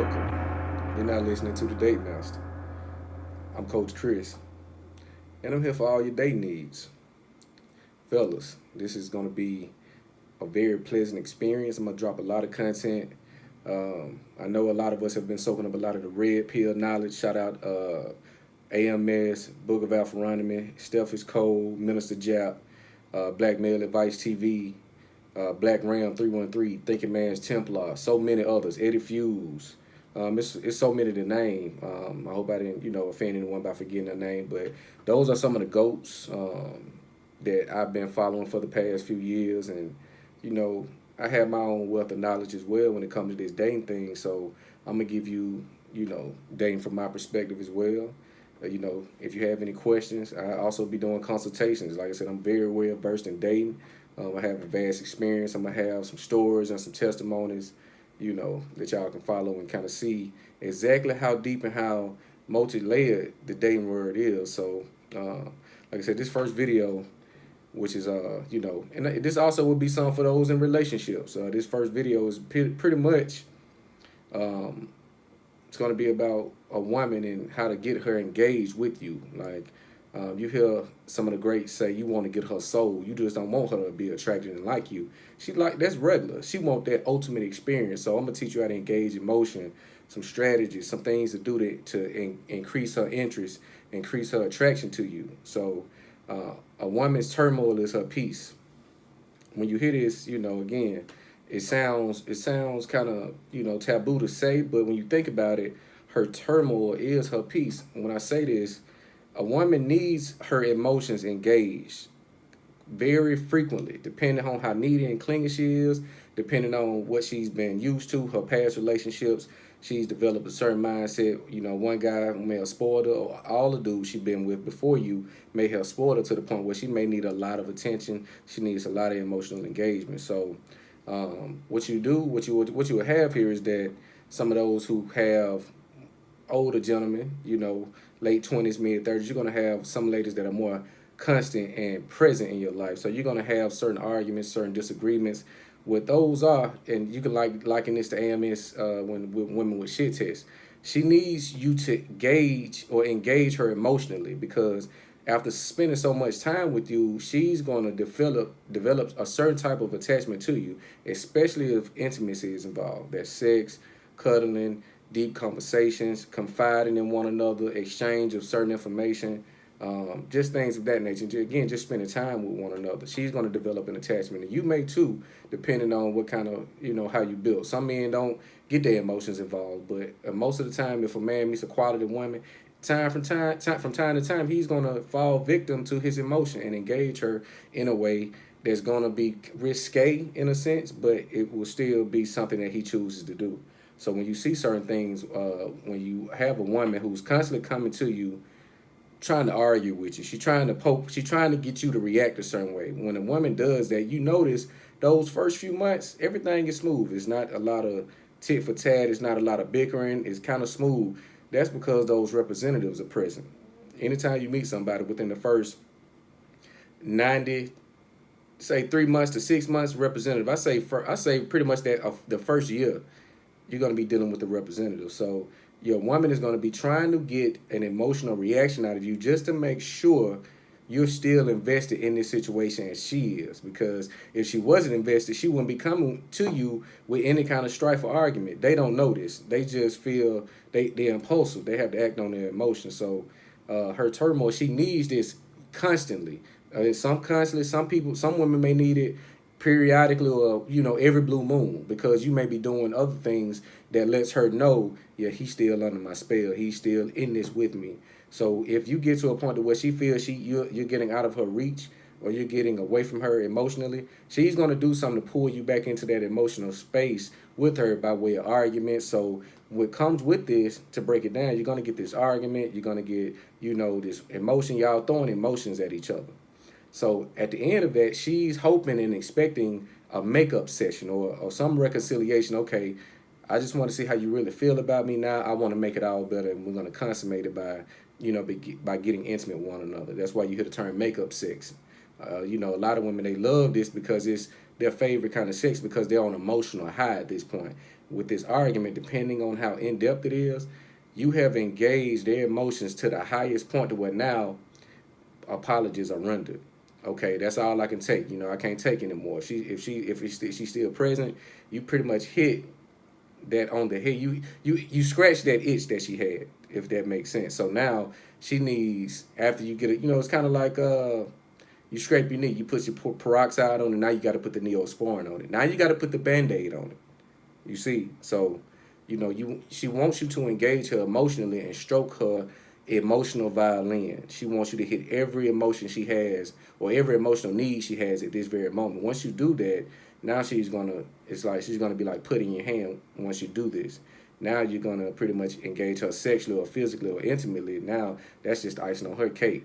welcome. You're now listening to the Date Master. I'm Coach Chris, and I'm here for all your date needs. Fellas, this is going to be a very pleasant experience. I'm going to drop a lot of content. I know a lot of us have been soaking up a lot of the red pill knowledge. Shout out AMS, Book of Alpharonomy, Steph is Cold, Minister Jap, Black Male Advice TV, Black Ram 313, Thinking Man's Templar, so many others, Eddie Fuse. It's so many to name. I hope I didn't, offend anyone by forgetting their name, but those are some of the goats that I've been following for the past few years, and you know, I have my own wealth of knowledge as well when it comes to this dating thing. So I'm gonna give you, dating from my perspective as well. If you have any questions, I also be doing consultations. Like I said, I'm very well versed in dating. I have a vast experience. I'm gonna have some stories and some testimonies, that y'all can follow and kind of see exactly how deep and how multi-layered the dating world is. So, like I said, this first video, which is and this also would be something for those in relationships. This first video is pretty much um, it's going to be about a woman and how to get her engaged with you. Like, you hear some of the greats say you want to get her soul. You just don't want her to be attracted and like you. She like that's regular. She want that ultimate experience. So I'm gonna teach you how to engage emotion, some strategies, some things to do to increase her interest, increase her attraction to you. So a woman's turmoil is her peace. When you hear this, again, it sounds kind of taboo to say, but when you think about it, her turmoil is her peace. When I say this, a woman needs her emotions engaged very frequently, depending on how needy and clingy she is, depending on what she's been used to, her past relationships. She's developed a certain mindset. One guy may have spoiled her, or all the dudes she's been with before you may have spoiled her to the point where she may need a lot of attention. She needs a lot of emotional engagement. So, what you would have here is that some of those who have older gentlemen, late 20s, mid 30s, you're gonna have some ladies that are more constant and present in your life. So you're gonna have certain arguments, certain disagreements. What those are, and you can liken this to AMS when with women with shit tests. She needs you to gauge or engage her emotionally because after spending so much time with you, she's gonna develop a certain type of attachment to you, especially if intimacy is involved. That's sex, cuddling, deep conversations, confiding in one another, exchange of certain information, just things of that nature. Again, just spending time with one another. She's going to develop an attachment, and you may too, depending on what kind of, how you build. Some men don't get their emotions involved, but most of the time, if a man meets a quality woman, from time to time, he's going to fall victim to his emotion and engage her in a way that's going to be risque in a sense, but it will still be something that he chooses to do. So when you see certain things, when you have a woman who's constantly coming to you, trying to argue with you, she's trying to get you to react a certain way. When a woman does that, you notice those first few months, everything is smooth. It's not a lot of tit for tat. It's not a lot of bickering. It's kind of smooth. That's because those representatives are present. Anytime you meet somebody within the first 90, say 3 months to 6 months, representative. I say pretty much that the first year you're going to be dealing with the representative. So your woman is going to be trying to get an emotional reaction out of you just to make sure you're still invested in this situation as she is. Because if she wasn't invested, she wouldn't be coming to you with any kind of strife or argument. They don't know this. They just feel they're impulsive. They have to act on their emotions. So her turmoil, she needs this constantly. Some women may need it periodically or every blue moon because you may be doing other things that lets her know, yeah, he's still under my spell, he's still in this with me. So if you get to a point to where she feels you're getting out of her reach or you're getting away from her emotionally, she's going to do something to pull you back into that emotional space with her by way of argument. So what comes with this, to break it down, you're going to get this argument, you're going to get this emotion, y'all throwing emotions at each other. So at the end of that, she's hoping and expecting a makeup session or some reconciliation. Okay, I just want to see how you really feel about me now. I want to make it all better, and we're going to consummate it by getting intimate with one another. That's why you hear the term makeup sex. A lot of women, they love this because it's their favorite kind of sex because they're on emotional high at this point. With this argument, depending on how in depth it is, you have engaged their emotions to the highest point to where now apologies are rendered. Okay, that's all I can take. I can't take anymore. If she's still present, you pretty much hit that on the head. You scratch that itch that she had, if that makes sense. So now she needs, after you get it, it's kind of like you scrape your knee, you put your peroxide on it. Now you got to put the Neosporin on it. Now you got to put the Band-Aid on it. You see, so she wants you to engage her emotionally and stroke her emotional violin. She wants you to hit every emotion she has or every emotional need she has at this very moment. Once you do that, now it's like she's gonna be like putting your hand once you do this. Now you're gonna pretty much engage her sexually or physically or intimately. Now that's just icing on her cake.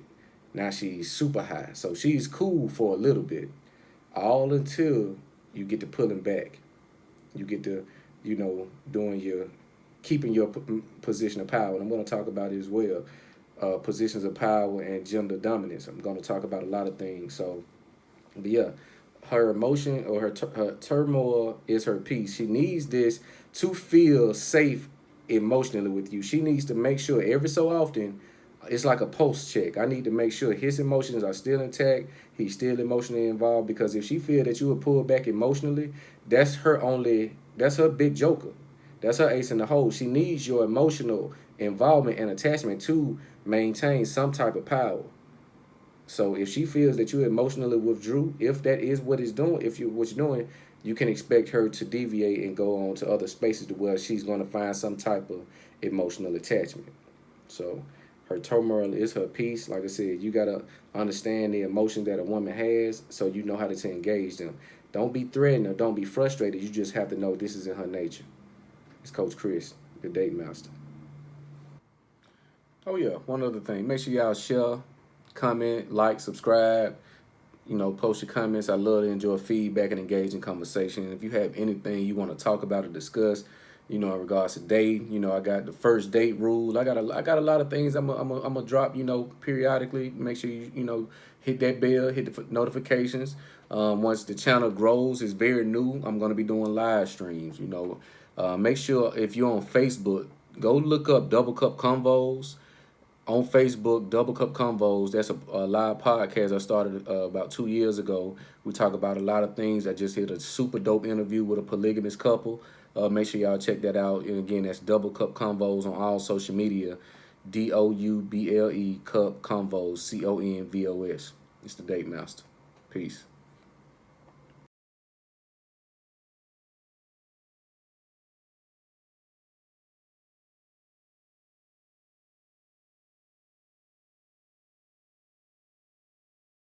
Now she's super high. So she's cool for a little bit. All until you get to pulling back. You get to, doing keeping your position of power. And I'm going to talk about it as well. Positions of power and gender dominance. I'm going to talk about a lot of things. So, but yeah, her emotion or her turmoil is her peace. She needs this to feel safe emotionally with you. She needs to make sure every so often, it's like a post check. I need to make sure his emotions are still intact. He's still emotionally involved, because if she feel that you will pull back emotionally, that's her big joker. That's her ace in the hole. She needs your emotional involvement and attachment to maintain some type of power. So if she feels that you emotionally withdrew, if that is what it's doing, if you what you're doing, you can expect her to deviate and go on to other spaces to where she's going to find some type of emotional attachment. So her turmoil is her peace. Like I said, you gotta understand the emotions that a woman has, so you know how to engage them. Don't be threatened or don't be frustrated. You just have to know this is in her nature. It's Coach Chris, the date master. Oh yeah, one other thing. Make sure y'all share, comment, like, subscribe. Post your comments. I love to enjoy feedback and engage in conversation. If you have anything you want to talk about or discuss, in regards to date, I got the first date rule. I got a lot of things I'm gonna drop, periodically. Make sure you hit that bell, hit the notifications. Once the channel grows, it's very new. I'm gonna be doing live streams. Make sure if you're on Facebook, go look up Double Cup Convos on Facebook. Double Cup Convos. That's a live podcast I started about 2 years ago. We talk about a lot of things. I just hit a super dope interview with a polygamous couple. Make sure y'all check that out. And again, that's Double Cup Convos on all social media. DOUBLE Cup Convos, CONVOS. It's the Date Master. Peace.